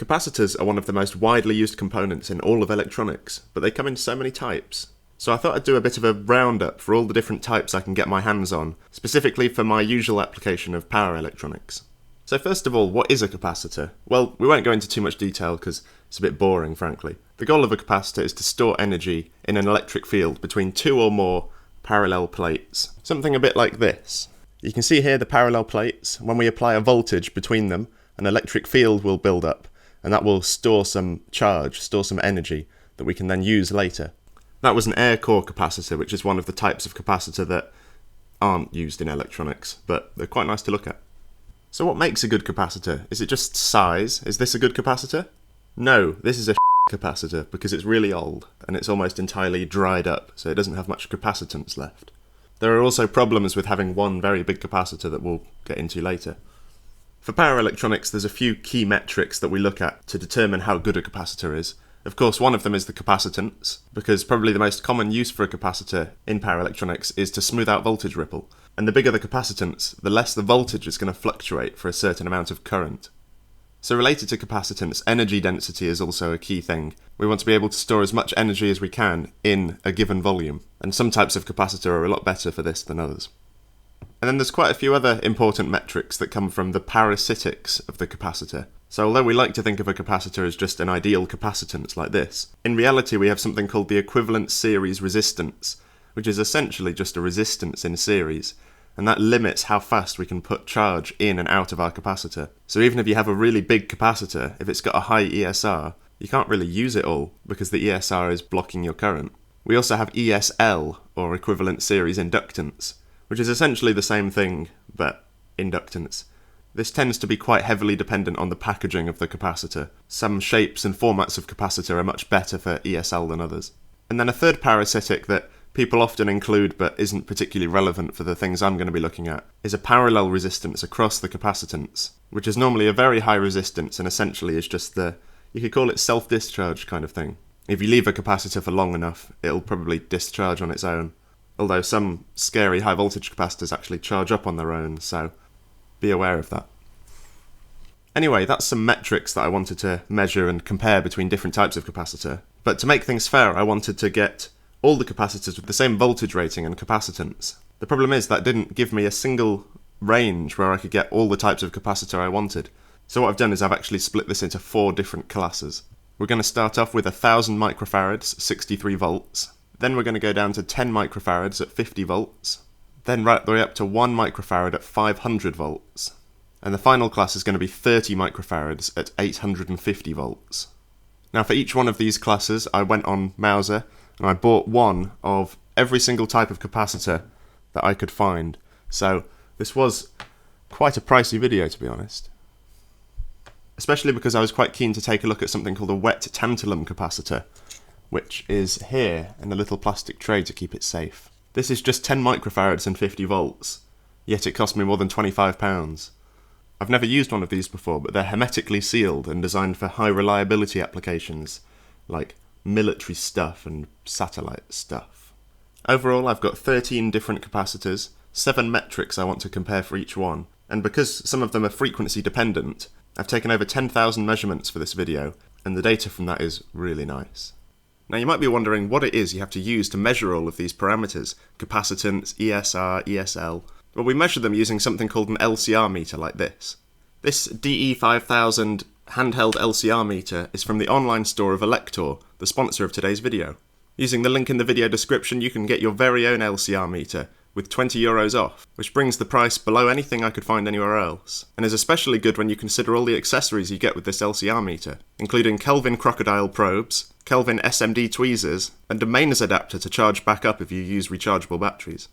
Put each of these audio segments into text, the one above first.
Capacitors are one of the most widely used components in all of electronics, but they come in so many types. So I thought I'd do a bit of a roundup for all the different types I can get my hands on, specifically for my usual application of power electronics. So first of all, what is a capacitor? Well, we won't go into too much detail because it's a bit boring, frankly. The goal of a capacitor is to store energy in an electric field between two or more parallel plates. Something a bit like this. You can see here the parallel plates. When we apply a voltage between them, an electric field will build up, and that will store some charge, store some energy that we can then use later. That was an air core capacitor, which is one of the types of capacitor that aren't used in electronics, but they're quite nice to look at. So what makes a good capacitor? Is it just size? Is this a good capacitor? No, this is a capacitor because it's really old and it's almost entirely dried up, so it doesn't have much capacitance left. There are also problems with having one very big capacitor that we'll get into later. For power electronics, there's a few key metrics that we look at to determine how good a capacitor is. Of course, one of them is the capacitance, because probably the most common use for a capacitor in power electronics is to smooth out voltage ripple. And the bigger the capacitance, the less the voltage is going to fluctuate for a certain amount of current. So related to capacitance, energy density is also a key thing. We want to be able to store as much energy as we can in a given volume, and some types of capacitor are a lot better for this than others. And then there's quite a few other important metrics that come from the parasitics of the capacitor. So although we like to think of a capacitor as just an ideal capacitance like this, in reality we have something called the equivalent series resistance, which is essentially just a resistance in series, and that limits how fast we can put charge in and out of our capacitor. So even if you have a really big capacitor, if it's got a high ESR, you can't really use it all because the ESR is blocking your current. We also have ESL, or equivalent series inductance, which is essentially the same thing, but inductance. This tends to be quite heavily dependent on the packaging of the capacitor. Some shapes and formats of capacitor are much better for ESL than others. And then a third parasitic that people often include but isn't particularly relevant for the things I'm going to be looking at is a parallel resistance across the capacitance, which is normally a very high resistance and essentially is just you could call it self-discharge kind of thing. If you leave a capacitor for long enough, it'll probably discharge on its own. Although some scary high voltage capacitors actually charge up on their own, so be aware of that. Anyway, that's some metrics that I wanted to measure and compare between different types of capacitor. But to make things fair, I wanted to get all the capacitors with the same voltage rating and capacitance. The problem is that didn't give me a single range where I could get all the types of capacitor I wanted. So what I've done is I've actually split this into 4 different classes. We're going to start off with 1000 microfarads, 63 volts. Then we're going to go down to 10 microfarads at 50 volts. Then right the way up to 1 microfarad at 500 volts. And the final class is going to be 30 microfarads at 850 volts. Now for each one of these classes, I went on Mauser and I bought one of every single type of capacitor that I could find. So this was quite a pricey video, to be honest. Especially because I was quite keen to take a look at something called a wet tantalum capacitor, which is here in a little plastic tray to keep it safe. This is just 10 microfarads and 50 volts, yet it cost me more than £25. I've never used one of these before, but they're hermetically sealed and designed for high reliability applications, like military stuff and satellite stuff. Overall, I've got 13 different capacitors, 7 metrics I want to compare for each one, and because some of them are frequency dependent, I've taken over 10,000 measurements for this video, and the data from that is really nice. Now you might be wondering what it is you have to use to measure all of these parameters, capacitance, ESR, ESL. Well, we measure them using something called an LCR meter like this. This DE5000 handheld LCR meter is from the online store of Elektor, the sponsor of today's video. Using the link in the video description, you can get your very own LCR meter with €20 off, which brings the price below anything I could find anywhere else, and is especially good when you consider all the accessories you get with this LCR meter, including Kelvin crocodile probes, Kelvin SMD tweezers, and a mains adapter to charge back up if you use rechargeable batteries.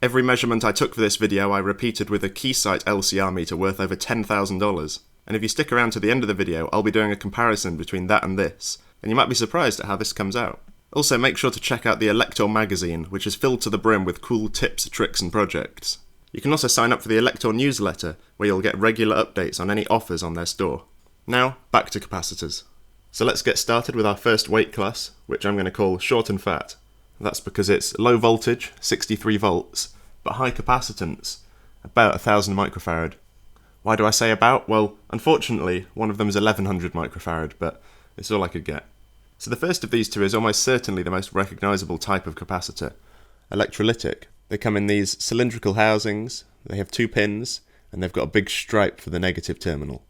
Every measurement I took for this video I repeated with a Keysight LCR meter worth over $10,000, and if you stick around to the end of the video I'll be doing a comparison between that and this, and you might be surprised at how this comes out. Also, make sure to check out the Elektor magazine, which is filled to the brim with cool tips, tricks and projects. You can also sign up for the Elektor newsletter, where you'll get regular updates on any offers on their store. Now, back to capacitors. So let's get started with our first weight class, which I'm going to call short and fat. That's because it's low voltage, 63 volts, but high capacitance, about 1000 microfarad. Why do I say about? Well, unfortunately, one of them is 1100 microfarad, but it's all I could get. So the first of these two is almost certainly the most recognisable type of capacitor, electrolytic. They come in these cylindrical housings, they have 2 pins, and they've got a big stripe for the negative terminal.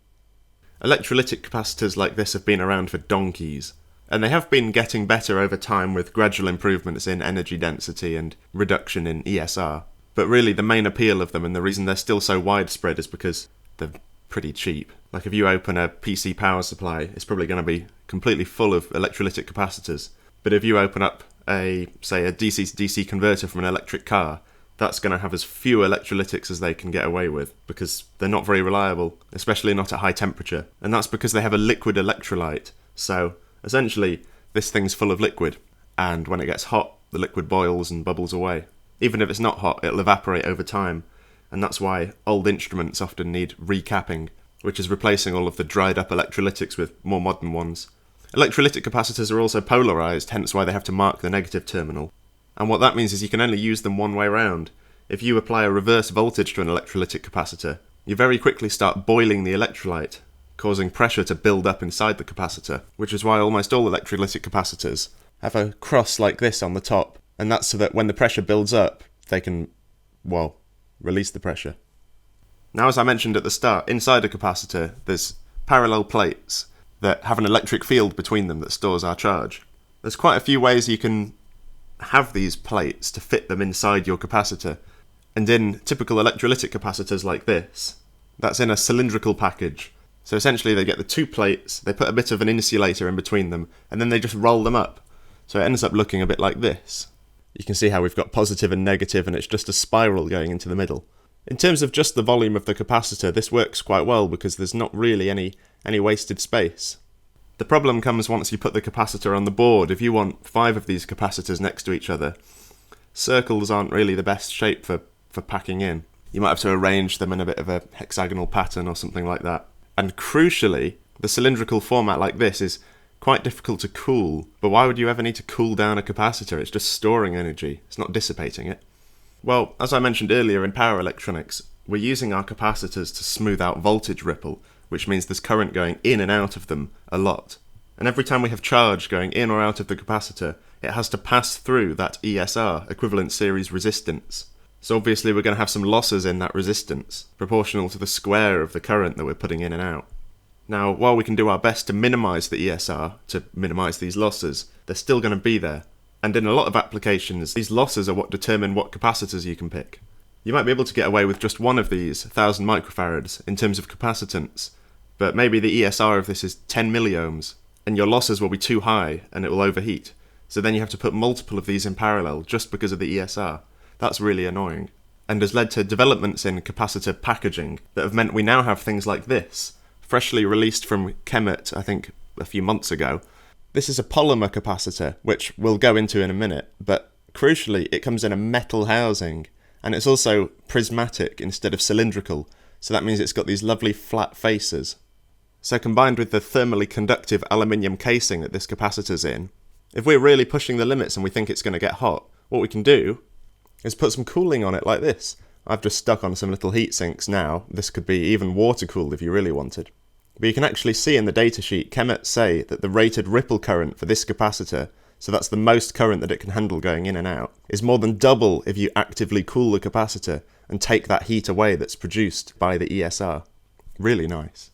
Electrolytic capacitors like this have been around for donkeys, and they have been getting better over time with gradual improvements in energy density and reduction in ESR. But really the main appeal of them, and the reason they're still so widespread, is because they're pretty cheap. Like if you open a PC power supply, it's probably going to be completely full of electrolytic capacitors. But if you open up say a DC to DC converter from an electric car, that's going to have as few electrolytics as they can get away with, because they're not very reliable, especially not at high temperature. And that's because they have a liquid electrolyte. So essentially, this thing's full of liquid, and when it gets hot, the liquid boils and bubbles away. Even if it's not hot, it'll evaporate over time, and that's why old instruments often need recapping, which is replacing all of the dried up electrolytics with more modern ones. Electrolytic capacitors are also polarised, hence why they have to mark the negative terminal. And what that means is you can only use them one way round. If you apply a reverse voltage to an electrolytic capacitor, you very quickly start boiling the electrolyte, causing pressure to build up inside the capacitor, which is why almost all electrolytic capacitors have a cross like this on the top, and that's so that when the pressure builds up, they can, well, release the pressure. Now, as I mentioned at the start, inside a capacitor, there's parallel plates that have an electric field between them that stores our charge. There's quite a few ways you can have these plates to fit them inside your capacitor, and in typical electrolytic capacitors like this, that's in a cylindrical package. So essentially they get the 2 plates, they put a bit of an insulator in between them, and then they just roll them up. So it ends up looking a bit like this. You can see how we've got positive and negative, and it's just a spiral going into the middle. In terms of just the volume of the capacitor, this works quite well because there's not really any wasted space. The problem comes once you put the capacitor on the board. If you want 5 of these capacitors next to each other, circles aren't really the best shape for packing in. You might have to arrange them in a bit of a hexagonal pattern or something like that. And crucially, the cylindrical format like this is quite difficult to cool. But why would you ever need to cool down a capacitor? It's just storing energy, it's not dissipating it. Well, as I mentioned earlier in power electronics, we're using our capacitors to smooth out voltage ripple, which means there's current going in and out of them a lot. And every time we have charge going in or out of the capacitor, it has to pass through that ESR, equivalent series resistance. So obviously we're going to have some losses in that resistance, proportional to the square of the current that we're putting in and out. Now, while we can do our best to minimise the ESR, to minimise these losses, they're still going to be there. And in a lot of applications, these losses are what determine what capacitors you can pick. You might be able to get away with just one of these 1000 microfarads in terms of capacitance, but maybe the ESR of this is 10 milliohms, and your losses will be too high and it will overheat. So then you have to put multiple of these in parallel just because of the ESR. That's really annoying, and has led to developments in capacitor packaging that have meant we now have things like this, freshly released from Chemet, I think a few months ago. This is a polymer capacitor, which we'll go into in a minute, but crucially it comes in a metal housing, and it's also prismatic instead of cylindrical, so that means it's got these lovely flat faces. So combined with the thermally conductive aluminium casing that this capacitor's in, if we're really pushing the limits and we think it's going to get hot, what we can do is put some cooling on it like this. I've just stuck on some little heat sinks now. This could be even water cooled if you really wanted. But you can actually see in the datasheet, Chemet say that the rated ripple current for this capacitor, so that's the most current that it can handle going in and out, is more than double if you actively cool the capacitor and take that heat away that's produced by the ESR. Really nice.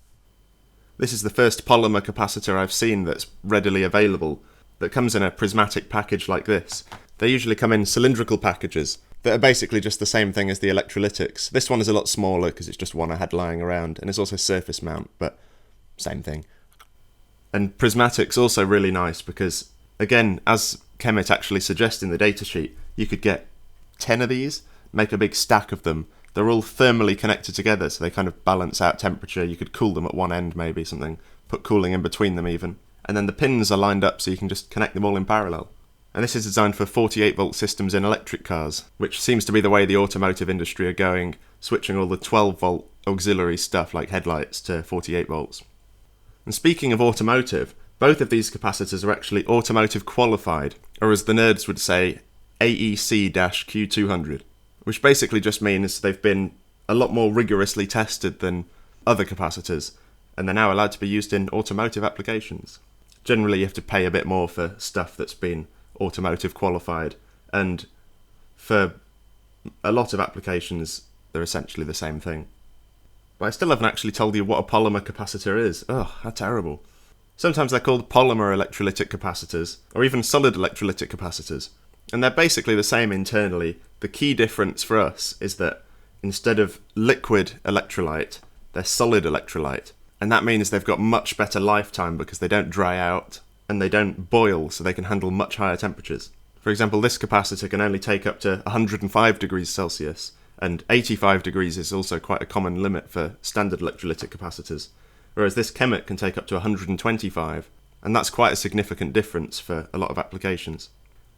This is the first polymer capacitor I've seen that's readily available, that comes in a prismatic package like this. They usually come in cylindrical packages that are basically just the same thing as the electrolytics. This one is a lot smaller because it's just one I had lying around, and it's also surface mount, but same thing. And prismatic's also really nice because, again, as Chemet actually suggests in the datasheet, you could get 10 of these, make a big stack of them. They're all thermally connected together, so they kind of balance out temperature. You could cool them at one end, maybe, something. Put cooling in between them, even. And then the pins are lined up so you can just connect them all in parallel. And this is designed for 48-volt systems in electric cars, which seems to be the way the automotive industry are going, switching all the 12-volt auxiliary stuff like headlights to 48 volts. And speaking of automotive, both of these capacitors are actually automotive qualified, or as the nerds would say, AEC-Q200, which basically just means they've been a lot more rigorously tested than other capacitors, and they're now allowed to be used in automotive applications. Generally, you have to pay a bit more for stuff that's been automotive qualified, and for a lot of applications, they're essentially the same thing. But I still haven't actually told you what a polymer capacitor is. Ugh, how terrible. Sometimes they're called polymer electrolytic capacitors, or even solid electrolytic capacitors, and they're basically the same internally. The key difference for us is that instead of liquid electrolyte, they're solid electrolyte, and that means they've got much better lifetime because they don't dry out, and they don't boil, so they can handle much higher temperatures. For example, this capacitor can only take up to 105 degrees Celsius, and 85 degrees is also quite a common limit for standard electrolytic capacitors, whereas this chemic can take up to 125, and that's quite a significant difference for a lot of applications.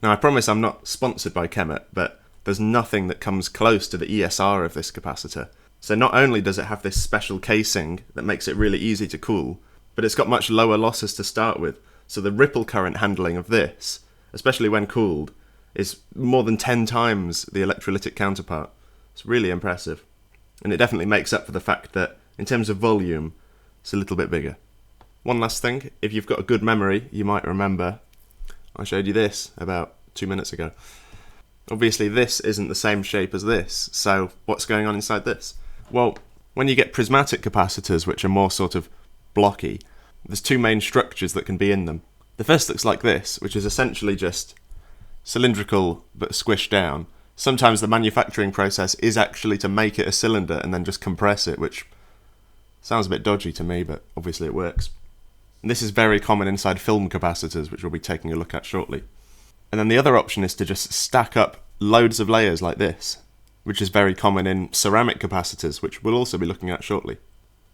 Now, I promise I'm not sponsored by Chemet, but there's nothing that comes close to the ESR of this capacitor. So not only does it have this special casing that makes it really easy to cool, but it's got much lower losses to start with, so the ripple current handling of this, especially when cooled, is more than 10 times the electrolytic counterpart. It's really impressive. And it definitely makes up for the fact that, in terms of volume, it's a little bit bigger. One last thing, if you've got a good memory, you might remember I showed you this about 2 minutes ago. Obviously this isn't the same shape as this, so what's going on inside this? Well, when you get prismatic capacitors, which are more sort of blocky, there's two main structures that can be in them. The first looks like this, which is essentially just cylindrical but squished down. Sometimes the manufacturing process is actually to make it a cylinder and then just compress it, which sounds a bit dodgy to me, but obviously it works. And this is very common inside film capacitors, which we'll be taking a look at shortly. And then the other option is to just stack up loads of layers like this, which is very common in ceramic capacitors, which we'll also be looking at shortly.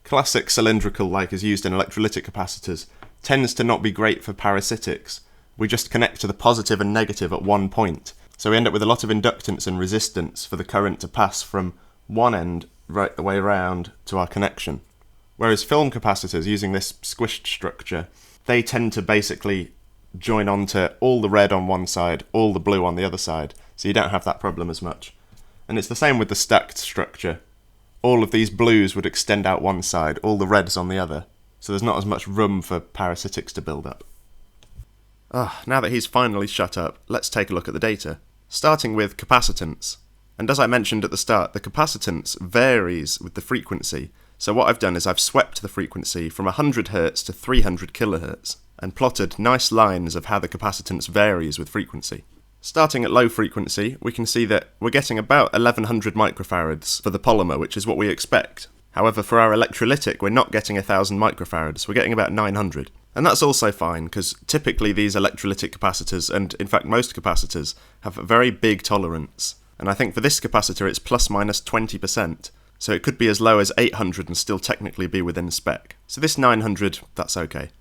Classic cylindrical, like is used in electrolytic capacitors, tends to not be great for parasitics. We just connect to the positive and negative at one point, so we end up with a lot of inductance and resistance for the current to pass from one end right the way around to our connection. Whereas film capacitors, using this squished structure, they tend to basically join onto all the red on one side, all the blue on the other side, so you don't have that problem as much. And it's the same with the stacked structure. All of these blues would extend out one side, all the reds on the other, so there's not as much room for parasitics to build up. Now that he's finally shut up, let's take a look at the data. Starting with capacitance. And as I mentioned at the start, the capacitance varies with the frequency. So what I've done is I've swept the frequency from 100 Hz to 300 kHz and plotted nice lines of how the capacitance varies with frequency. Starting at low frequency, we can see that we're getting about 1100 microfarads for the polymer, which is what we expect. However, for our electrolytic, we're not getting 1000 microfarads, we're getting about 900. And that's also fine, because typically these electrolytic capacitors, and in fact most capacitors, have a very big tolerance. And I think for this capacitor it's plus minus 20%. So it could be as low as 800 and still technically be within spec. So this 900, that's okay.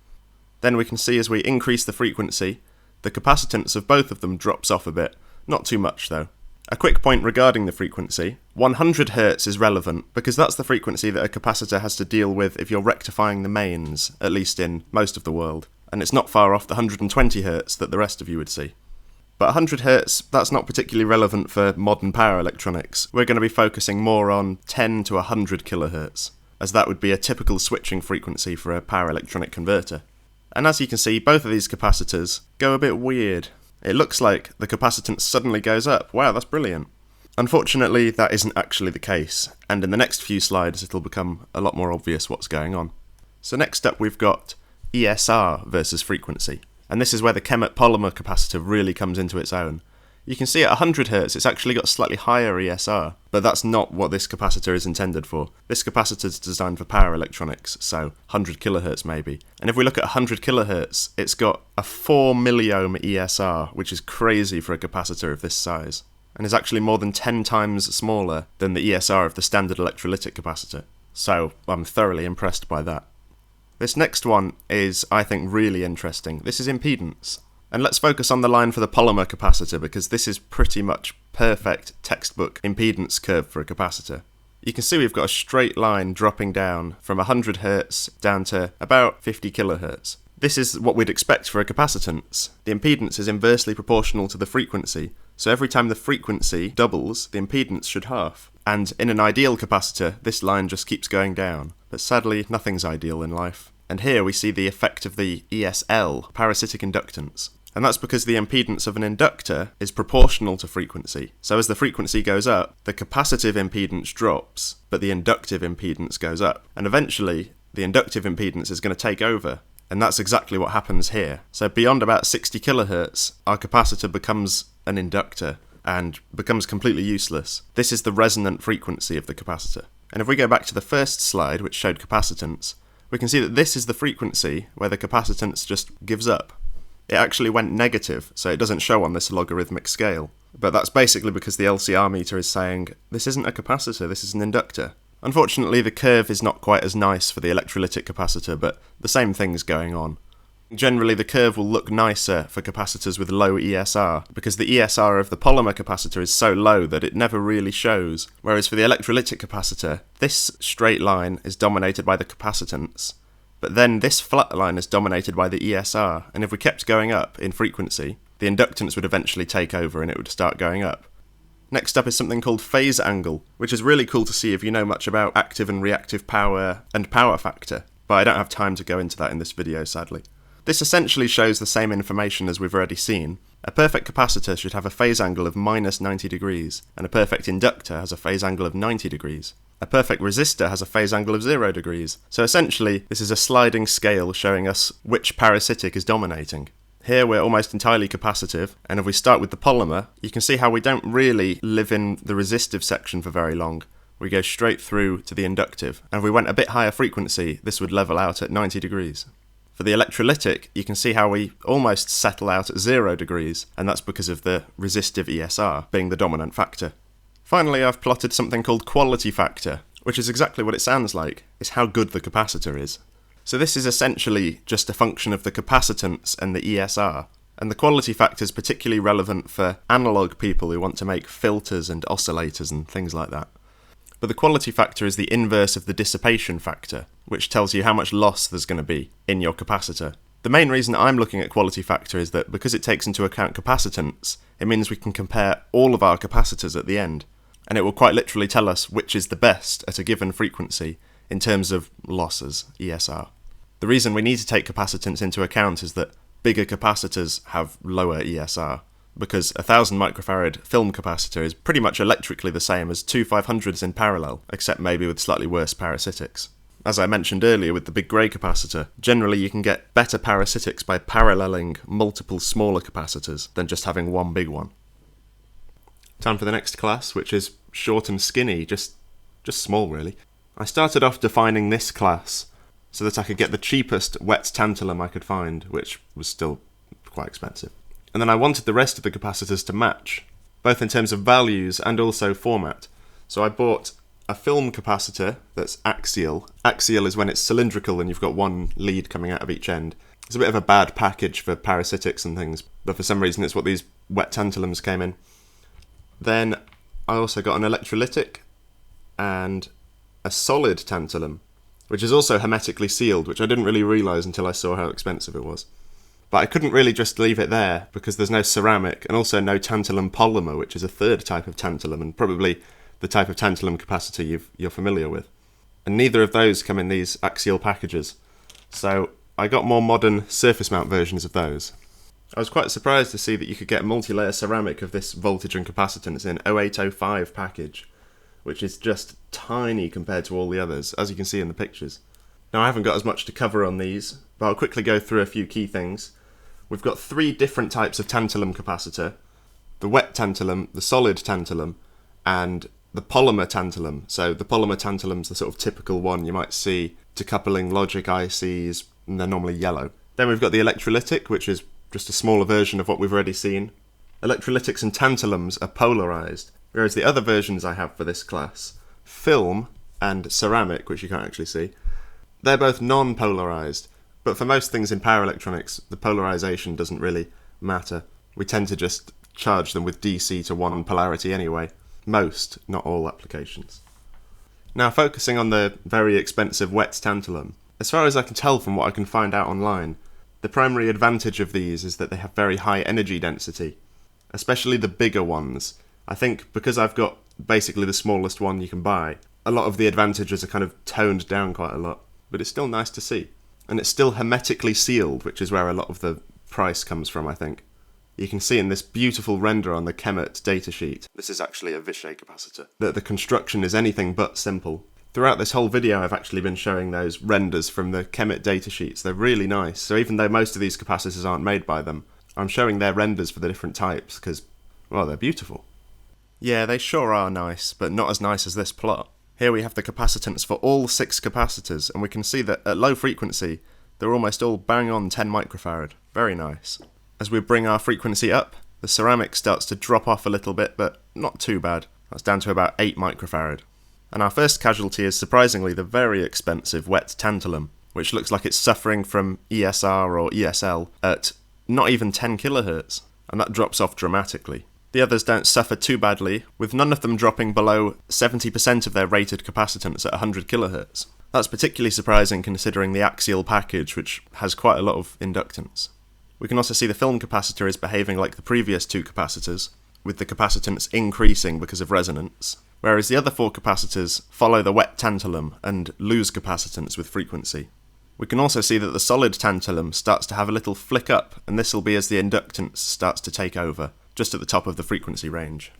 Then we can see as we increase the frequency, the capacitance of both of them drops off a bit. Not too much though. A quick point regarding the frequency. 100 Hz is relevant because that's the frequency that a capacitor has to deal with if you're rectifying the mains, at least in most of the world. And it's not far off the 120 Hz that the rest of you would see. But 100 Hz, that's not particularly relevant for modern power electronics. We're going to be focusing more on 10 to 100 kHz, as that would be a typical switching frequency for a power electronic converter. And as you can see, both of these capacitors go a bit weird. It looks like the capacitance suddenly goes up. Wow, that's brilliant. Unfortunately, that isn't actually the case, and in the next few slides it'll become a lot more obvious what's going on. So next up we've got ESR versus frequency. And this is where the Chemet polymer capacitor really comes into its own. You can see at 100 Hz it's actually got slightly higher ESR, but that's not what this capacitor is intended for. This capacitor is designed for power electronics, so 100 kHz maybe. And if we look at 100 kHz, it's got a 4 milliohm ESR, which is crazy for a capacitor of this size, and is actually more than 10 times smaller than the ESR of the standard electrolytic capacitor. So I'm thoroughly impressed by that. This next one is, I think, really interesting. This is impedance. And let's focus on the line for the polymer capacitor because this is pretty much perfect textbook impedance curve for a capacitor. You can see we've got a straight line dropping down from 100 Hz down to about 50 kHz. This is what we'd expect for a capacitance. The impedance is inversely proportional to the frequency, so every time the frequency doubles, the impedance should halve. And in an ideal capacitor, this line just keeps going down. but sadly nothing's ideal in life. And here we see the effect of the ESL, parasitic inductance. And that's because the impedance of an inductor is proportional to frequency. So as the frequency goes up, the capacitive impedance drops, but the inductive impedance goes up. And eventually, the inductive impedance is going to take over. And that's exactly what happens here. So beyond about 60 kilohertz, our capacitor becomes an inductor and becomes completely useless. This is the resonant frequency of the capacitor. And if we go back to the first slide, which showed capacitance, we can see that this is the frequency where the capacitance just gives up. It actually went negative, so it doesn't show on this logarithmic scale. But that's basically because the LCR meter is saying, this isn't a capacitor, this is an inductor. Unfortunately, the curve is not quite as nice for the electrolytic capacitor, but the same thing's going on. Generally, the curve will look nicer for capacitors with low ESR, because the ESR of the polymer capacitor is so low that it never really shows. Whereas for the electrolytic capacitor, this straight line is dominated by the capacitance, but then this flat line is dominated by the ESR, and if we kept going up in frequency, the inductance would eventually take over and it would start going up. Next up is something called phase angle, which is really cool to see if you know much about active and reactive power and power factor, but I don't have time to go into that in this video, sadly. This essentially shows the same information as we've already seen. A perfect capacitor should have a phase angle of minus 90 degrees, and a perfect inductor has a phase angle of 90 degrees. A perfect resistor has a phase angle of 0 degrees. So essentially, this is a sliding scale showing us which parasitic is dominating. Here we're almost entirely capacitive, and if we start with the polymer, you can see how we don't really live in the resistive section for very long. We go straight through to the inductive, and if we went a bit higher frequency, this would level out at 90 degrees. For the electrolytic, you can see how we almost settle out at 0 degrees, and that's because of the resistive ESR being the dominant factor. Finally, I've plotted something called quality factor, which is exactly what it sounds like. It's how good the capacitor is. So this is essentially just a function of the capacitance and the ESR, and the quality factor is particularly relevant for analog people who want to make filters and oscillators and things like that. But the quality factor is the inverse of the dissipation factor, which tells you how much loss there's going to be in your capacitor. The main reason I'm looking at quality factor is that because it takes into account capacitance, it means we can compare all of our capacitors at the end, and it will quite literally tell us which is the best at a given frequency in terms of losses, ESR. The reason we need to take capacitance into account is that bigger capacitors have lower ESR, because a 1000 microfarad film capacitor is pretty much electrically the same as two 500s in parallel, except maybe with slightly worse parasitics. As I mentioned earlier with the big grey capacitor, generally you can get better parasitics by paralleling multiple smaller capacitors than just having one big one. Time for the next class, which is short and skinny, just small really. I started off defining this class so that I could get the cheapest wet tantalum I could find, which was still quite expensive. And then I wanted the rest of the capacitors to match, both in terms of values and also format. So I bought a film capacitor that's axial. Axial is when it's cylindrical and you've got one lead coming out of each end. It's a bit of a bad package for parasitics and things, but for some reason it's what these wet tantalums came in. Then I also got an electrolytic and a solid tantalum, which is also hermetically sealed, which I didn't really realise until I saw how expensive it was. But I couldn't really just leave it there, because there's no ceramic, and also no tantalum polymer, which is a third type of tantalum, and probably the type of tantalum capacitor you're familiar with. And neither of those come in these axial packages, so I got more modern surface mount versions of those. I was quite surprised to see that you could get multi-layer ceramic of this voltage and capacitance in 0805 package, which is just tiny compared to all the others, as you can see in the pictures. Now I haven't got as much to cover on these, but I'll quickly go through a few key things. We've got 3 different types of tantalum capacitor: the wet tantalum, the solid tantalum, and the polymer tantalum. So the polymer tantalum's the sort of typical one you might see decoupling logic ICs, and they're normally yellow. Then we've got the electrolytic, which is just a smaller version of what we've already seen. Electrolytics and tantalums are polarized, whereas the other versions I have for this class, film and ceramic, which you can't actually see, they're both non-polarized. But for most things in power electronics, the polarization doesn't really matter. We tend to just charge them with DC to one polarity anyway. Most, not all applications. Now focusing on the very expensive wet tantalum, as far as I can tell from what I can find out online, the primary advantage of these is that they have very high energy density, especially the bigger ones. I think because I've got basically the smallest one you can buy, a lot of the advantages are kind of toned down quite a lot, but it's still nice to see. And it's still hermetically sealed, which is where a lot of the price comes from, I think. You can see in this beautiful render on the Chemet datasheet, this is actually a Vishay capacitor, that the construction is anything but simple. Throughout this whole video I've actually been showing those renders from the Chemet datasheets. They're really nice, so even though most of these capacitors aren't made by them, I'm showing their renders for the different types, because, well, they're beautiful. Yeah, they sure are nice, but not as nice as this plot. Here we have the capacitance for all 6 capacitors, and we can see that at low frequency, they're almost all bang on 10 microfarad. Very nice. As we bring our frequency up, the ceramic starts to drop off a little bit, but not too bad. That's down to about 8 microfarad. And our first casualty is surprisingly the very expensive wet tantalum, which looks like it's suffering from ESR or ESL at not even 10 kHz, and that drops off dramatically. The others don't suffer too badly, with none of them dropping below 70% of their rated capacitance at 100 kHz. That's particularly surprising considering the axial package, which has quite a lot of inductance. We can also see the film capacitor is behaving like the previous 2 capacitors, with the capacitance increasing because of resonance, whereas the other 4 capacitors follow the wet tantalum and lose capacitance with frequency. We can also see that the solid tantalum starts to have a little flick up, and this will be as the inductance starts to take over, just at the top of the frequency range.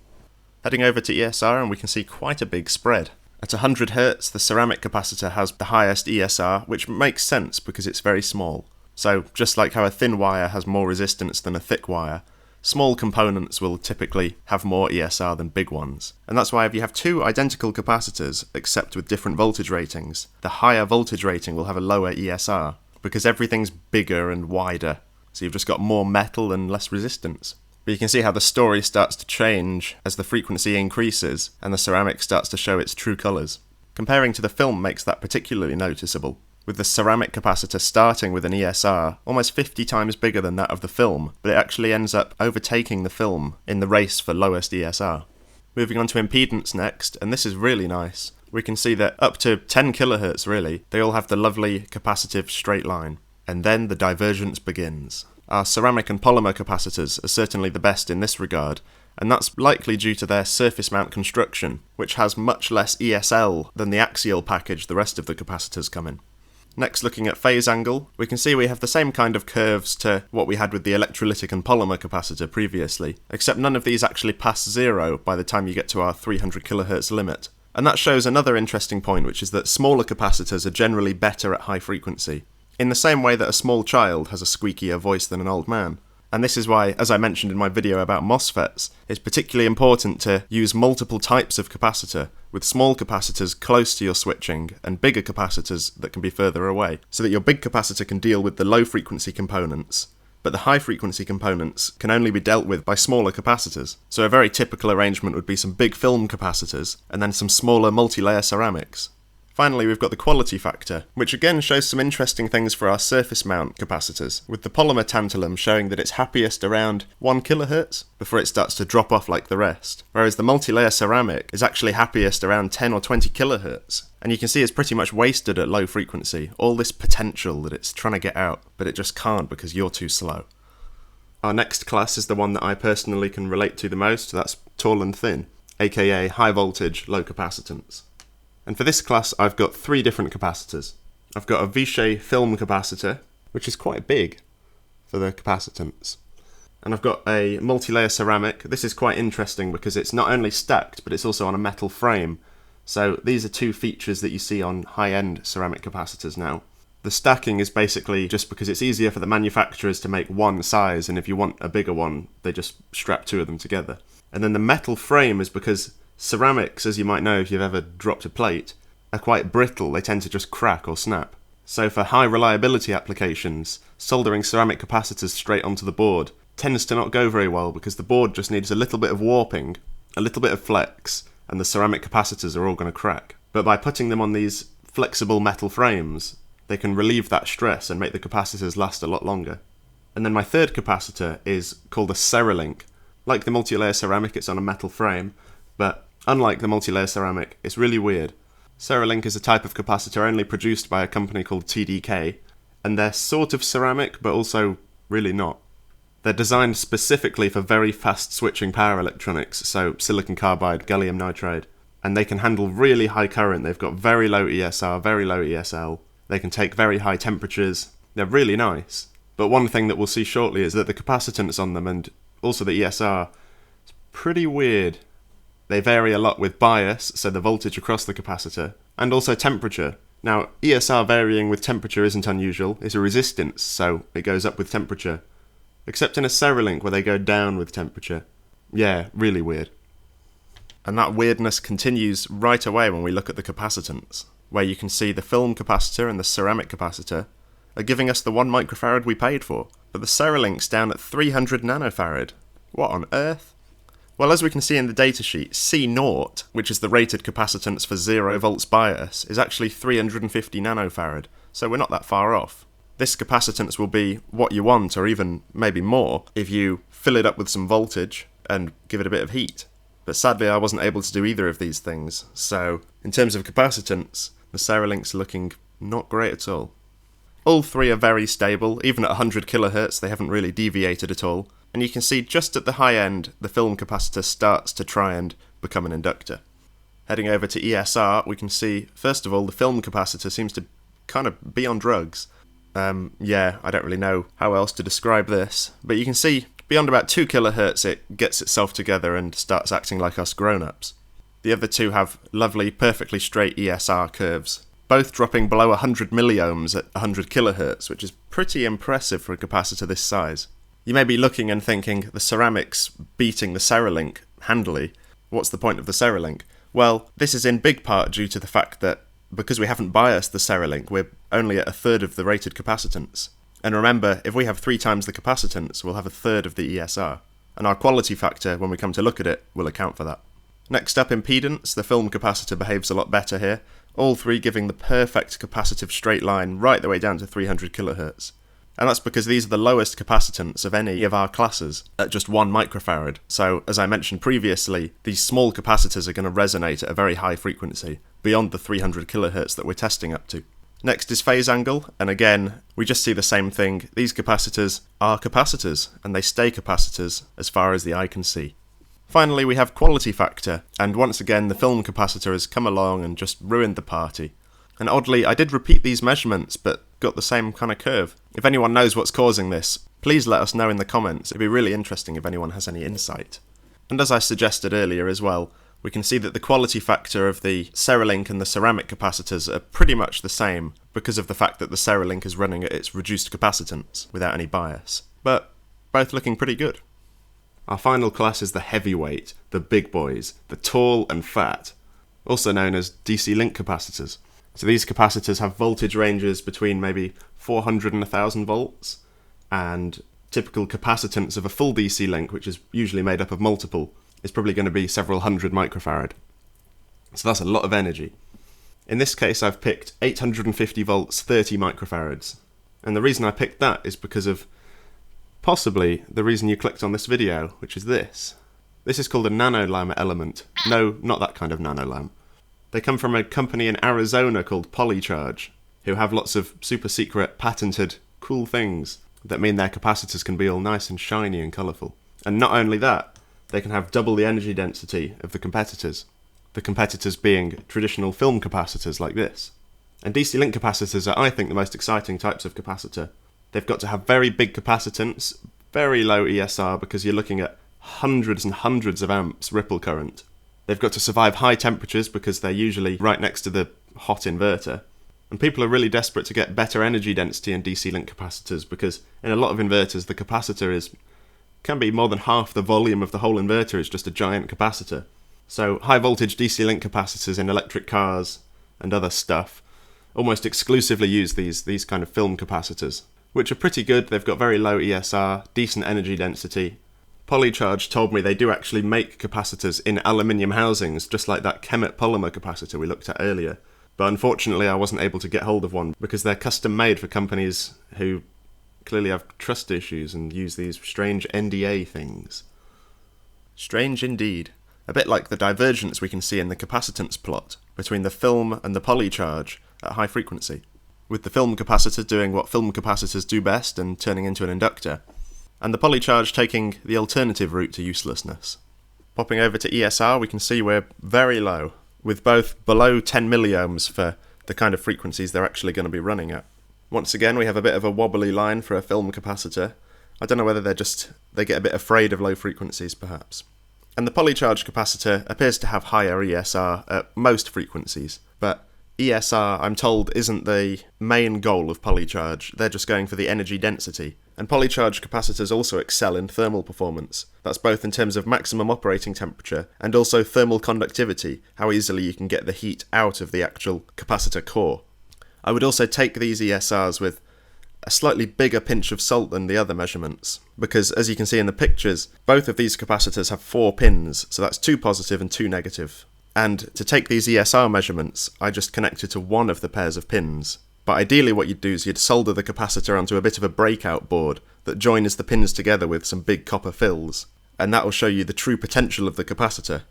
Heading over to ESR, and we can see quite a big spread. At 100 Hz, the ceramic capacitor has the highest ESR, which makes sense because it's very small. So, just like how a thin wire has more resistance than a thick wire, small components will typically have more ESR than big ones. And that's why if you have 2 identical capacitors, except with different voltage ratings, the higher voltage rating will have a lower ESR, because everything's bigger and wider. So you've just got more metal and less resistance. But you can see how the story starts to change as the frequency increases and the ceramic starts to show its true colours. Comparing to the film makes that particularly noticeable, with the ceramic capacitor starting with an ESR almost 50 times bigger than that of the film, but it actually ends up overtaking the film in the race for lowest ESR. Moving on to impedance next, and this is really nice. We can see that up to 10 kHz really, they all have the lovely capacitive straight line. And then the divergence begins. Our ceramic and polymer capacitors are certainly the best in this regard, and that's likely due to their surface mount construction, which has much less ESL than the axial package the rest of the capacitors come in. Next, looking at phase angle, we can see we have the same kind of curves to what we had with the electrolytic and polymer capacitor previously, except none of these actually pass 0 by the time you get to our 300 kHz limit. And that shows another interesting point, which is that smaller capacitors are generally better at high frequency, in the same way that a small child has a squeakier voice than an old man. And this is why, as I mentioned in my video about MOSFETs, it's particularly important to use multiple types of capacitor, with small capacitors close to your switching and bigger capacitors that can be further away, so that your big capacitor can deal with the low frequency components, but the high frequency components can only be dealt with by smaller capacitors. So a very typical arrangement would be some big film capacitors, and then some smaller multi-layer ceramics. Finally, we've got the quality factor, which again shows some interesting things for our surface mount capacitors, with the polymer tantalum showing that it's happiest around 1 kHz before it starts to drop off like the rest, whereas the multi-layer ceramic is actually happiest around 10 or 20 kHz, and you can see it's pretty much wasted at low frequency, all this potential that it's trying to get out, but it just can't because you're too slow. Our next class is the one that I personally can relate to the most, that's tall and thin, aka high voltage, low capacitance. And for this class, I've got 3 different capacitors. I've got a Vishay film capacitor, which is quite big for the capacitance. And I've got a multi-layer ceramic. This is quite interesting because it's not only stacked, but it's also on a metal frame. So these are 2 features that you see on high-end ceramic capacitors now. The stacking is basically just because it's easier for the manufacturers to make one size, and if you want a bigger one, they just strap 2 of them together. And then the metal frame is because ceramics, as you might know if you've ever dropped a plate, are quite brittle. They tend to just crack or snap. So for high reliability applications, soldering ceramic capacitors straight onto the board tends to not go very well because the board just needs a little bit of warping, a little bit of flex, and the ceramic capacitors are all going to crack. But by putting them on these flexible metal frames, they can relieve that stress and make the capacitors last a lot longer. And then my third capacitor is called a CeraLink. Like the multi-layer ceramic, it's on a metal frame, but unlike the multi-layer ceramic, it's really weird. CeraLink is a type of capacitor only produced by a company called TDK, and they're sort of ceramic, but also really not. They're designed specifically for very fast switching power electronics, so silicon carbide, gallium nitride. and they can handle really high current. They've got very low ESR, very low ESL. They can take very high temperatures. They're really nice. But one thing that we'll see shortly is that the capacitance on them and also the ESR is pretty weird. They vary a lot with bias, so the voltage across the capacitor, and also temperature. Now, ESR varying with temperature isn't unusual. It's a resistance, so it goes up with temperature. Except in a CeraLink where they go down with temperature. Yeah, really weird. And that weirdness continues right away when we look at the capacitance, where you can see the film capacitor and the ceramic capacitor are giving us the 1 microfarad we paid for, but the CeraLink's down at 300 nanofarad. What on earth? Well, as we can see in the datasheet, C0, which is the rated capacitance for 0 volts bias, is actually 350 nanofarad, so we're not that far off. This capacitance will be what you want, or even maybe more, if you fill it up with some voltage and give it a bit of heat. But sadly I wasn't able to do either of these things, so in terms of capacitance, the CeraLink's looking not great at all. All three are very stable, even at 100 kHz they haven't really deviated at all, and you can see just at the high end the film capacitor starts to try and become an inductor. Heading over to ESR, we can see, first of all, the film capacitor seems to kind of be on drugs. Yeah, I don't really know how else to describe this, but you can see beyond about 2 kHz it gets itself together and starts acting like us grown-ups. The other two have lovely, perfectly straight ESR curves, both dropping below 100 milliohms at 100 kHz, which is pretty impressive for a capacitor this size. You may be looking and thinking, the ceramic's beating the CeraLink handily. What's the point of the CeraLink? Well, this is in big part due to the fact that because we haven't biased the CeraLink, we're only at a third of the rated capacitance. And remember, if we have 3 times the capacitance, we'll have a third of the ESR. And our quality factor, when we come to look at it, will account for that. Next up, impedance. The film capacitor behaves a lot better here, all three giving the perfect capacitive straight line right the way down to 300 kHz. And that's because these are the lowest capacitance of any of our classes, at just 1 microfarad. So, as I mentioned previously, these small capacitors are going to resonate at a very high frequency, beyond the 300 kHz that we're testing up to. Next is phase angle, and again, we just see the same thing. These capacitors are capacitors, and they stay capacitors as far as the eye can see. Finally, we have quality factor, and once again the film capacitor has come along and just ruined the party. And oddly, I did repeat these measurements, but got the same kind of curve. If anyone knows what's causing this, please let us know in the comments. It'd be really interesting if anyone has any insight. And as I suggested earlier as well, we can see that the quality factor of the CeraLink and the ceramic capacitors are pretty much the same because of the fact that the CeraLink is running at its reduced capacitance without any bias. But both looking pretty good. Our final class is the heavyweight, the big boys, the tall and fat, also known as DC link capacitors. So these capacitors have voltage ranges between maybe 400 and 1000 volts, and typical capacitance of a full DC link, which is usually made up of multiple, is probably going to be several hundred microfarad. So that's a lot of energy. In this case I've picked 850 volts 30 microfarads, and the reason I picked that is because of possibly the reason you clicked on this video, which is this. This is called a NanoLam element. No, not that kind of NanoLam. They come from a company in Arizona called PolyCharge, who have lots of super secret, patented, cool things that mean their capacitors can be all nice and shiny and colourful. And not only that, they can have double the energy density of the competitors. The competitors being traditional film capacitors like this. And DC link capacitors are, I think, the most exciting types of capacitor. They've got to have very big capacitance, very low ESR because you're looking at hundreds and hundreds of amps ripple current. They've got to survive high temperatures because they're usually right next to the hot inverter. And people are really desperate to get better energy density in DC link capacitors because in a lot of inverters the capacitor can be more than half the volume of the whole inverter is just a giant capacitor. So high voltage DC link capacitors in electric cars and other stuff almost exclusively use these kind of film capacitors, which are pretty good. They've got very low ESR, decent energy density. PolyCharge told me they do actually make capacitors in aluminium housings, just like that Chemet polymer capacitor we looked at earlier. But unfortunately I wasn't able to get hold of one because they're custom made for companies who clearly have trust issues and use these strange NDA things. Strange indeed. A bit like the divergence we can see in the capacitance plot between the film and the PolyCharge at high frequency, with the film capacitor doing what film capacitors do best and turning into an inductor, and the PolyCharge taking the alternative route to uselessness. Popping over to ESR, we can see we're very low. with both below 10 milliohms for the kind of frequencies they're actually going to be running at. Once again, we have a bit of a wobbly line for a film capacitor. I don't know whether they get a bit afraid of low frequencies, perhaps. And the PolyCharge capacitor appears to have higher ESR at most frequencies, but ESR, I'm told, isn't the main goal of PolyCharge. They're just going for the energy density. And PolyCharge capacitors also excel in thermal performance. That's both in terms of maximum operating temperature and also thermal conductivity, how easily you can get the heat out of the actual capacitor core. I would also take these ESRs with a slightly bigger pinch of salt than the other measurements, because as you can see in the pictures, both of these capacitors have 4 pins, so that's 2 positive and 2 negative. And to take these ESR measurements, I just connected to one of the pairs of pins. But ideally what you'd do is you'd solder the capacitor onto a bit of a breakout board that joins the pins together with some big copper fills, and that will show you the true potential of the capacitor.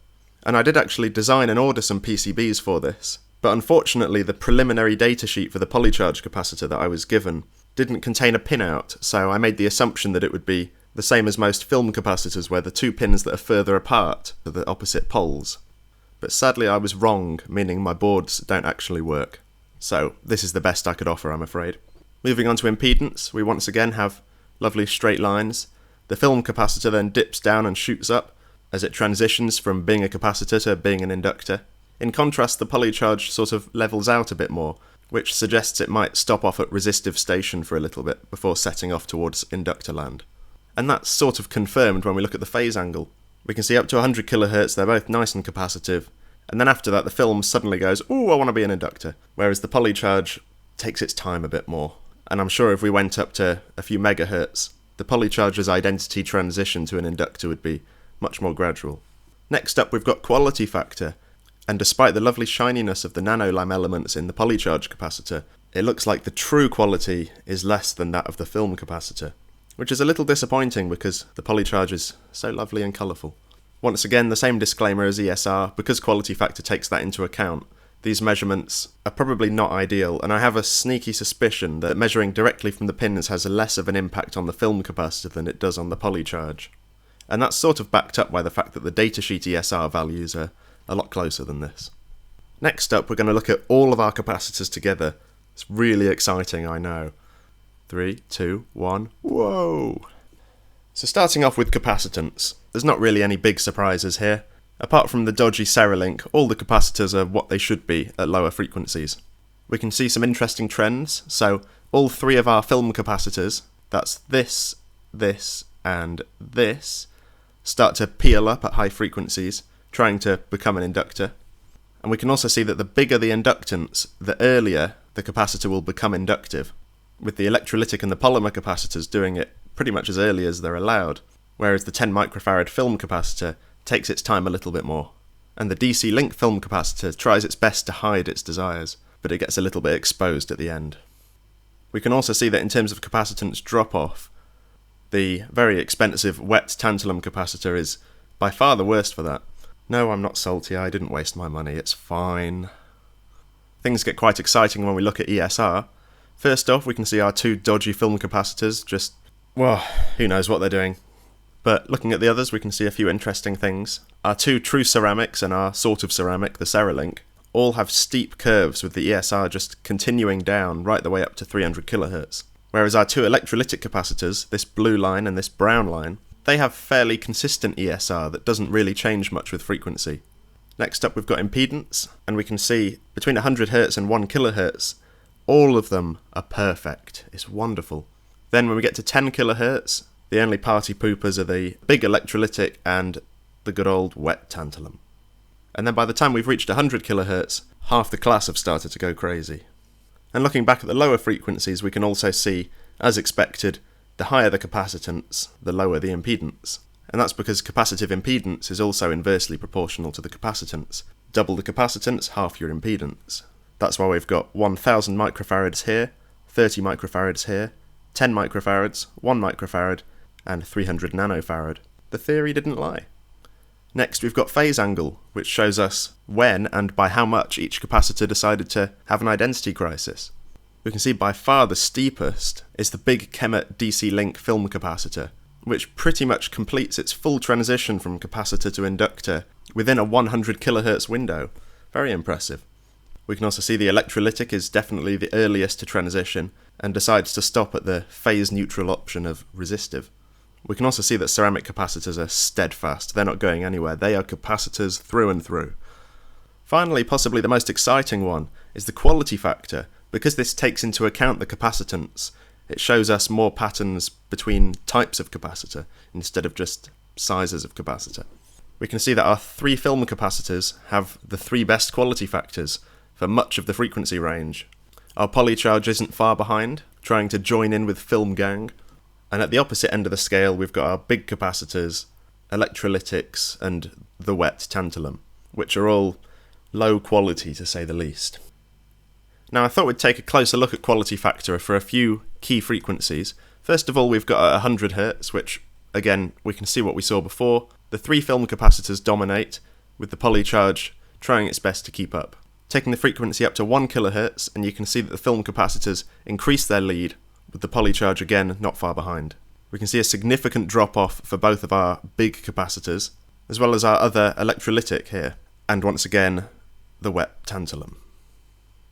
And I did actually design and order some PCBs for this, but unfortunately the preliminary datasheet for the PolyCharge capacitor that I was given didn't contain a pinout, so I made the assumption that it would be the same as most film capacitors, where the 2 pins that are further apart are the opposite poles. But sadly I was wrong, meaning my boards don't actually work. So this is the best I could offer, I'm afraid. Moving on to impedance, we once again have lovely straight lines. The film capacitor then dips down and shoots up as it transitions from being a capacitor to being an inductor. In contrast, the PolyCharge sort of levels out a bit more, which suggests it might stop off at resistive station for a little bit before setting off towards inductor land. And that's sort of confirmed when we look at the phase angle. We can see up to 100 kHz, they're both nice and capacitive, and then after that the film suddenly goes, ooh, I want to be an inductor, whereas the PolyCharge takes its time a bit more. And I'm sure if we went up to a few megahertz, the PolyCharge's identity transition to an inductor would be much more gradual. Next up we've got quality factor, and despite the lovely shininess of the NanoLam elements in the PolyCharge capacitor, it looks like the true quality is less than that of the film capacitor, which is a little disappointing because the PolyCharge is so lovely and colourful. Once again, the same disclaimer as ESR, because quality factor takes that into account, these measurements are probably not ideal, and I have a sneaky suspicion that measuring directly from the pins has less of an impact on the film capacitor than it does on the PolyCharge. And that's sort of backed up by the fact that the datasheet ESR values are a lot closer than this. Next up, we're going to look at all of our capacitors together. It's really exciting, I know. 3, 2, 1, whoa! So starting off with capacitance, there's not really any big surprises here. Apart from the dodgy CeraLink, all the capacitors are what they should be at lower frequencies. We can see some interesting trends, so all 3 of our film capacitors, that's this, and this, start to peel up at high frequencies, trying to become an inductor. And we can also see that the bigger the inductance, the earlier the capacitor will become inductive, with the electrolytic and the polymer capacitors doing it pretty much as early as they're allowed, whereas the 10 microfarad film capacitor takes its time a little bit more. And the DC link film capacitor tries its best to hide its desires, but it gets a little bit exposed at the end. We can also see that in terms of capacitance drop-off, the very expensive wet tantalum capacitor is by far the worst for that. No, I'm not salty, I didn't waste my money, it's fine. Things get quite exciting when we look at ESR. First off, we can see our 2 dodgy film capacitors just, well, who knows what they're doing. But looking at the others, we can see a few interesting things. Our 2 true ceramics and our sort of ceramic, the CeraLink, all have steep curves with the ESR just continuing down right the way up to 300 kHz. Whereas our 2 electrolytic capacitors, this blue line and this brown line, they have fairly consistent ESR that doesn't really change much with frequency. Next up we've got impedance, and we can see between 100 Hz and 1 kHz, all of them are perfect. It's wonderful. Then when we get to 10 kHz, the only party poopers are the big electrolytic and the good old wet tantalum. And then by the time we've reached 100 kHz, half the class have started to go crazy. And looking back at the lower frequencies, we can also see, as expected, the higher the capacitance, the lower the impedance. And that's because capacitive impedance is also inversely proportional to the capacitance. Double the capacitance, half your impedance. That's why we've got 1000 microfarads here, 30 microfarads here, 10 microfarads, 1 microfarad, and 300 nanofarad. The theory didn't lie. Next we've got phase angle, which shows us when and by how much each capacitor decided to have an identity crisis. We can see by far the steepest is the big Chemet DC link film capacitor, which pretty much completes its full transition from capacitor to inductor within a 100 kHz window. Very impressive. We can also see the electrolytic is definitely the earliest to transition and decides to stop at the phase neutral option of resistive. We can also see that ceramic capacitors are steadfast. They're not going anywhere. They are capacitors through and through. Finally, possibly the most exciting one is the quality factor. Because this takes into account the capacitance, it shows us more patterns between types of capacitor instead of just sizes of capacitor. We can see that our 3 film capacitors have the 3 best quality factors for much of the frequency range. Our PolyCharge isn't far behind, trying to join in with film gang. And at the opposite end of the scale, we've got our big capacitors, electrolytics, and the wet tantalum, which are all low quality to say the least. Now I thought we'd take a closer look at quality factor for a few key frequencies. First of all, we've got 100 Hz, which again we can see what we saw before. The 3 film capacitors dominate, with the PolyCharge trying its best to keep up. Taking the frequency up to 1 kHz, and you can see that the film capacitors increase their lead, with the PolyCharge again not far behind. We can see a significant drop off for both of our big capacitors, as well as our other electrolytic here, and once again the wet tantalum.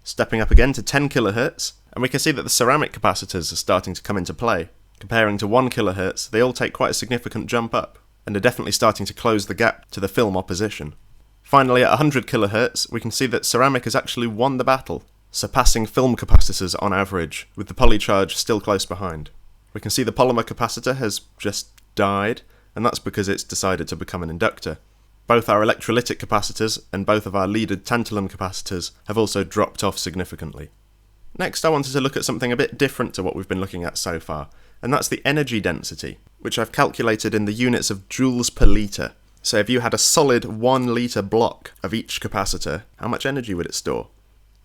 Stepping up again to 10 kHz, and we can see that the ceramic capacitors are starting to come into play. Comparing to 1 kHz, they all take quite a significant jump up, and are definitely starting to close the gap to the film opposition. Finally, at 100 kHz, we can see that ceramic has actually won the battle, surpassing film capacitors on average, with the PolyCharge still close behind. We can see the polymer capacitor has just died, and that's because it's decided to become an inductor. Both our electrolytic capacitors and both of our leaded tantalum capacitors have also dropped off significantly. Next, I wanted to look at something a bit different to what we've been looking at so far, and that's the energy density, which I've calculated in the units of joules per litre. So if you had a solid 1 litre block of each capacitor, how much energy would it store?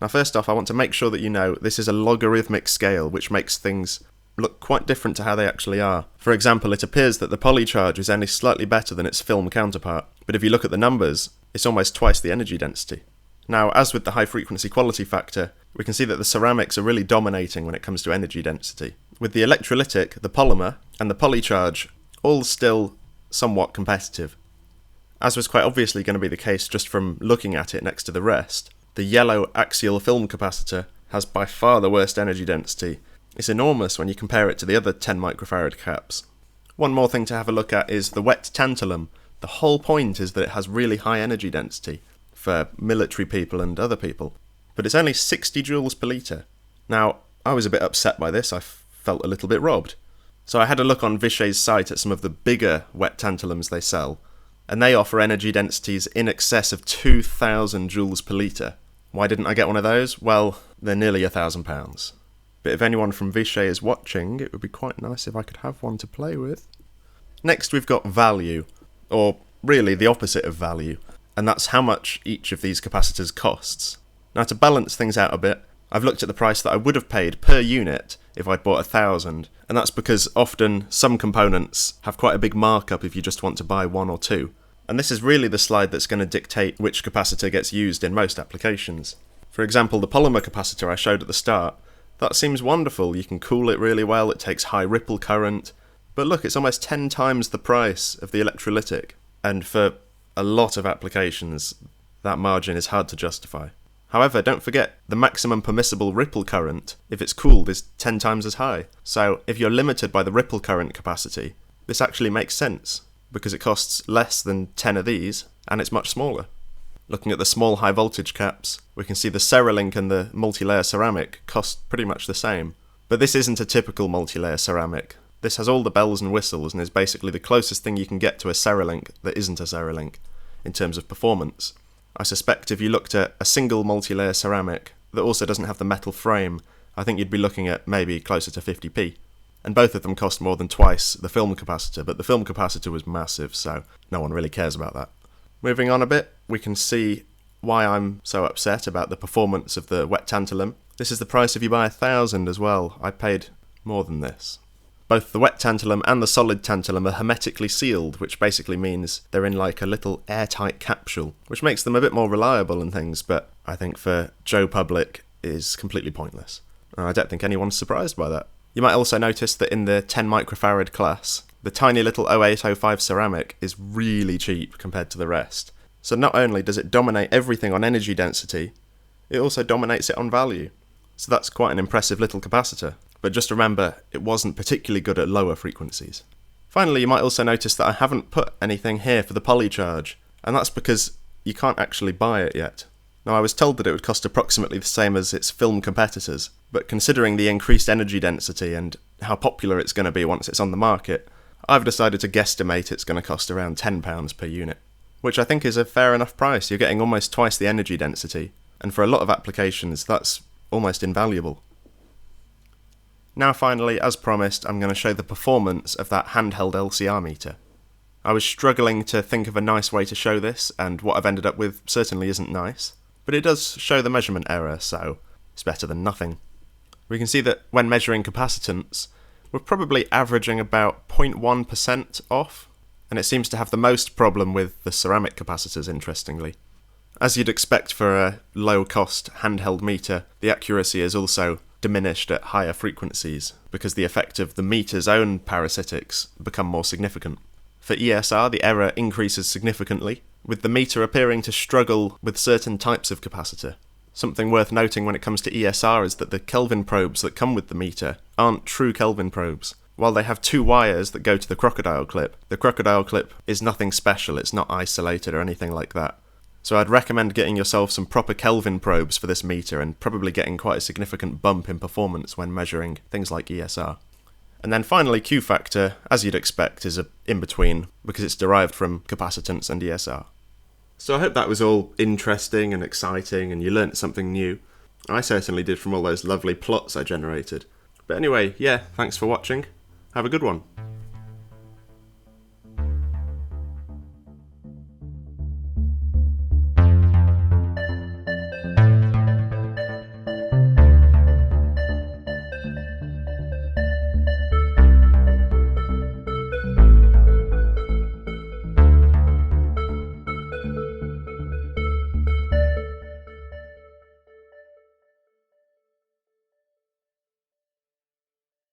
Now first off, I want to make sure that you know this is a logarithmic scale, which makes things look quite different to how they actually are. For example, it appears that the PolyCharge is only slightly better than its film counterpart, but if you look at the numbers, it's almost twice the energy density. Now, as with the high frequency quality factor, we can see that the ceramics are really dominating when it comes to energy density, with the electrolytic, the polymer, and the PolyCharge all still somewhat competitive. As was quite obviously going to be the case just from looking at it next to the rest, the yellow axial film capacitor has by far the worst energy density. It's enormous when you compare it to the other 10 microfarad caps. One more thing to have a look at is the wet tantalum. The whole point is that it has really high energy density for military people and other people, but it's only 60 joules per litre. Now, I was a bit upset by this. I felt a little bit robbed. So I had a look on Vichy's site at some of the bigger wet tantalums they sell, and they offer energy densities in excess of 2,000 joules per litre. Why didn't I get one of those? Well, they're nearly £1,000. But if anyone from Vichy is watching, it would be quite nice if I could have one to play with. Next we've got value, or really the opposite of value, and that's how much each of these capacitors costs. Now to balance things out a bit, I've looked at the price that I would have paid per unit if I'd bought 1,000, and that's because often some components have quite a big markup if you just want to buy 1 or 2. And this is really the slide that's going to dictate which capacitor gets used in most applications. For example, the polymer capacitor I showed at the start, that seems wonderful. You can cool it really well, it takes high ripple current, but look, it's almost 10 times the price of the electrolytic, and for a lot of applications, that margin is hard to justify. However, don't forget, the maximum permissible ripple current, if it's cooled, is 10 times as high. So if you're limited by the ripple current capacity, this actually makes sense, because it costs less than 10 of these, and it's much smaller. Looking at the small high voltage caps, we can see the CeraLink and the multi-layer ceramic cost pretty much the same. But this isn't a typical multi-layer ceramic. This has all the bells and whistles and is basically the closest thing you can get to a CeraLink that isn't a CeraLink in terms of performance. I suspect if you looked at a single multi-layer ceramic that also doesn't have the metal frame, I think you'd be looking at maybe closer to 50p. And both of them cost more than twice the film capacitor, but the film capacitor was massive, so no one really cares about that. Moving on a bit, we can see why I'm so upset about the performance of the wet tantalum. This is the price if you buy 1,000 as well. I paid more than this. Both the wet tantalum and the solid tantalum are hermetically sealed, which basically means they're in like a little airtight capsule, which makes them a bit more reliable and things, but I think for Joe Public is completely pointless. I don't think anyone's surprised by that. You might also notice that in the 10 microfarad class, the tiny little 0805 ceramic is really cheap compared to the rest. So not only does it dominate everything on energy density, it also dominates it on value. So that's quite an impressive little capacitor. But just remember, it wasn't particularly good at lower frequencies. Finally, you might also notice that I haven't put anything here for the PolyCharge, and that's because you can't actually buy it yet. Now, I was told that it would cost approximately the same as its film competitors, but considering the increased energy density and how popular it's going to be once it's on the market, I've decided to guesstimate it's going to cost around £10 per unit, which I think is a fair enough price. You're getting almost twice the energy density, and for a lot of applications that's almost invaluable. Now finally, as promised, I'm going to show the performance of that handheld LCR meter. I was struggling to think of a nice way to show this, and what I've ended up with certainly isn't nice, but it does show the measurement error, so it's better than nothing. We can see that when measuring capacitance, we're probably averaging about 0.1% off, and it seems to have the most problem with the ceramic capacitors, interestingly. As you'd expect for a low-cost handheld meter, the accuracy is also diminished at higher frequencies, because the effect of the meter's own parasitics become more significant. For ESR, the error increases significantly, with the meter appearing to struggle with certain types of capacitor. Something worth noting when it comes to ESR is that the Kelvin probes that come with the meter aren't true Kelvin probes. While they have two wires that go to the crocodile clip is nothing special, it's not isolated or anything like that. So I'd recommend getting yourself some proper Kelvin probes for this meter and probably getting quite a significant bump in performance when measuring things like ESR. And then finally, Q factor, as you'd expect, is a in-between because it's derived from capacitance and ESR. So I hope that was all interesting and exciting and you learnt something new. I certainly did from all those lovely plots I generated. But anyway, yeah, thanks for watching. Have a good one.